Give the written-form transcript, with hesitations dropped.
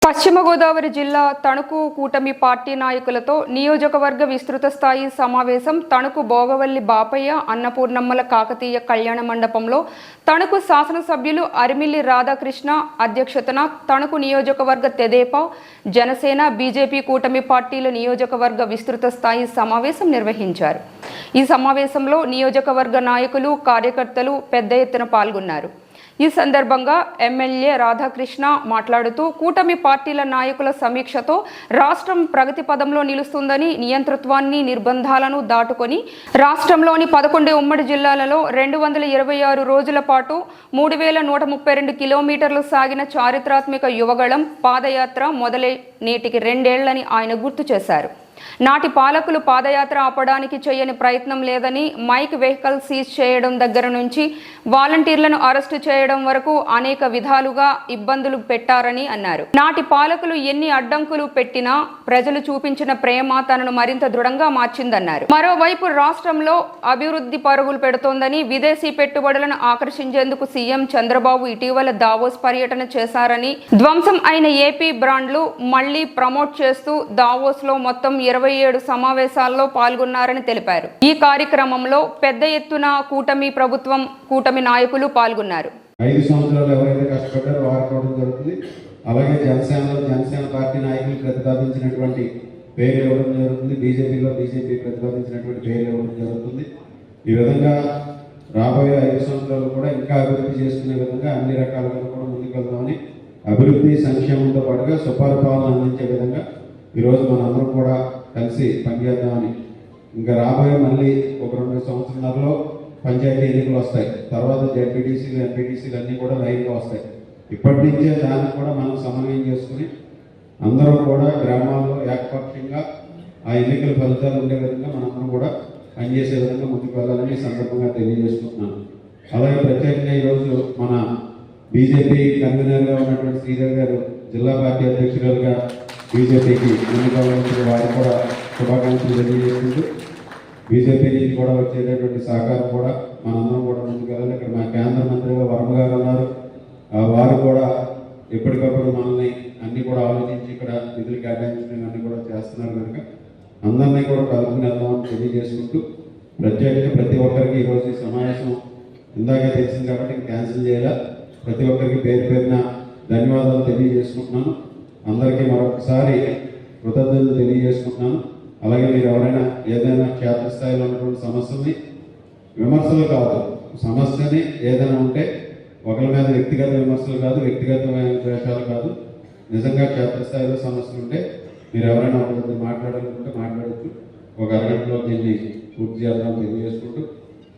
పశ్చిమ గోదావరి జిల్లా తణుకు కూటమి పార్టీ నాయకులతో నియోజకవర్గ విస్తృత స్థాయి సమావేశం తణుకు భోగవల్లి బాపయ్య అన్నపూర్ణమ్మల కాకతీయ కళ్యాణ మండపంలో తణుకు శాసనసభ్యులు అరిమిల్లి రాధాకృష్ణ అధ్యక్షతన తణుకు నియోజకవర్గ తెదేపా జనసేన బీజేపీ కూటమి పార్టీల నియోజకవర్గ విస్తృత స్థాయి సమావేశం నిర్వహించారు। ఈ సమావేశంలో నియోజకవర్గ నాయకులు కార్యకర్తలు పెద్ద ఎత్తున పాల్గొన్నారు। ఈ సందర్భంగా ఎమ్మెల్యే రాధాకృష్ణ మాట్లాడుతూ కూటమి పార్టీల నాయకుల సమీక్షతో రాష్ట్రం ప్రగతి పదంలో నిలుస్తుందని, నియంతృత్వాన్ని నిర్బంధాలను దాటుకొని రాష్ట్రంలోని 11 ఉమ్మడి జిల్లాలలో 226 రోజుల పాటు 3132 కిలోమీటర్లు సాగిన చారిత్రాత్మక యువగళం పాదయాత్ర మొదలై నేటికి 2 ఏళ్లని ఆయన గుర్తు చేశారు। నాటి పాలకులు పాదయాత్ర ఆపడానికి చేయని ప్రయత్నం లేదని, మైక్ వెహికల్ సీజ్ చేయడం దగ్గర నుంచి వాలంటీర్లను అరెస్టు చేయడం వరకు అనేక విధాలుగా ఇబ్బందులు పెట్టారని అన్నారు। నాటి పాలకులు ఎన్ని అడ్డంకులు పెట్టినా ప్రజలు చూపించిన ప్రేమ తనను మరింత దృఢంగా మార్చిందన్నారు। మరోవైపు రాష్ట్రంలో అభివృద్ధి పరుగులు పెడుతోందని, విదేశీ పెట్టుబడులను ఆకర్షించేందుకు సీఎం చంద్రబాబు ఇటీవల దావోస్ పర్యటన చేశారని, ధ్వంసం అయిన ఏపీ బ్రాండ్లు మళ్లీ ప్రమోట్ చేస్తూ దావోస్ లో మొత్తం 27 సమావేశాల్లో పాల్గొన్నారని తెలిపారు। ఈ కార్యక్రమంలో పెద్ద ఎత్తున కూటమి నాయకులు పాల్గొన్నారు। 5 సంవత్సరాలు ఎవరైతే కష్టపడ్డారో వారికి కూడా జరుగుతుంది। అలాగే జనసేన పార్టీ నాయకులు ప్రతిపాదించినటువంటి పేర్లు ఇవ్వడం జరుగుతుంది, బీజేపీ ప్రతిపాదించినటువంటి పేర్లు ఇవ్వడం జరుగుతుంది। ఈ విధంగా రాబోయే 5 సంవత్సరాలు కూడా ఇంకా అభివృద్ధి చేసుకునే విధంగా అన్ని రకాలుగా కూడా ముందుకు వెళ్దామని, అభివృద్ధి సంక్షేమంతో పాటుగా సుపరిపాలన అందించే విధంగా ఈరోజు మనందరం కూడా కలిసి పనిచేద్దామని, ఇంకా రాబోయే మళ్ళీ ఒక 2 సంవత్సరాలలో పంచాయతీ ఎన్నికలు వస్తాయి, తర్వాత జెడ్పీటీసీలు ఎంపీటీసీలు అన్నీ కూడా లైన్గా వస్తాయి। ఇప్పటి నుంచే దాన్ని కూడా మనం సమన్వయం చేసుకుని అందరూ కూడా గ్రామాల్లో ఏకపక్షంగా ఆ ఎన్నికల ఫలితాలు ఉండే విధంగా మనందరం కూడా పనిచేసే విధంగా ముందుకు వెళ్ళాలని ఈ సందర్భంగా తెలియజేసుకుంటున్నాను। అలాగే ప్రత్యేకంగా ఈరోజు మన బీజేపీ కన్వీనర్గా ఉన్నటువంటి శ్రీధర్ గారు జిల్లా పార్టీ అధ్యక్షురాలుగా బీజేపీకి ఎన్నికల వారికి కూడా శుభాకాంక్షలు తెలియజేసుకుంటూ, బీజేపీ నుంచి కూడా వచ్చేటటువంటి సహకారం కూడా మనందరం కూడా ముందుకు వెళ్ళాలి। ఇక్కడ మా కేంద్ర మంత్రిగా వర్మ గారు ఉన్నారు, వారు కూడా ఎప్పటికప్పుడు మనల్ని అన్ని కూడా ఆలోచించి ఇక్కడ నిధులు కేటాయించడం అన్ని కూడా చేస్తున్నారు కనుక అందరినీ కూడా కలుపుకుని వెళ్దామని తెలియజేసుకుంటూ, ప్రత్యేకంగా ప్రతి ఒక్కరికి ఈరోజు ఈ సమావేశం ఇందాకే తెలిసింది కాబట్టి క్యాన్సిల్ చేయాలా, ప్రతి ఒక్కరికి పేరు పేరున ధన్యవాదాలు తెలియజేసుకుంటున్నాను। అందరికీ మరొకసారి కృతజ్ఞతలు తెలియజేసుకుంటున్నాను। అలాగే మీరు ఎవరైనా ఏదైనా క్షేత్రస్థాయిలో ఉన్నటువంటి సమస్యల్ని, విమర్శలు కాదు, సమస్యని ఏదైనా ఉంటే ఒకరి మీద వ్యక్తిగత విమర్శలు కాదు, వ్యక్తిగతమైన ద్వేషాలు కాదు, నిజంగా క్షేత్రస్థాయిలో సమస్యలు ఉంటే మీరు ఎవరైనా ఒకరి మాట్లాడాలనుకుంటే మాట్లాడచ్చు। ఒక అరగంటలో దీన్ని పూర్తి చేద్దామని తెలియజేసుకుంటూ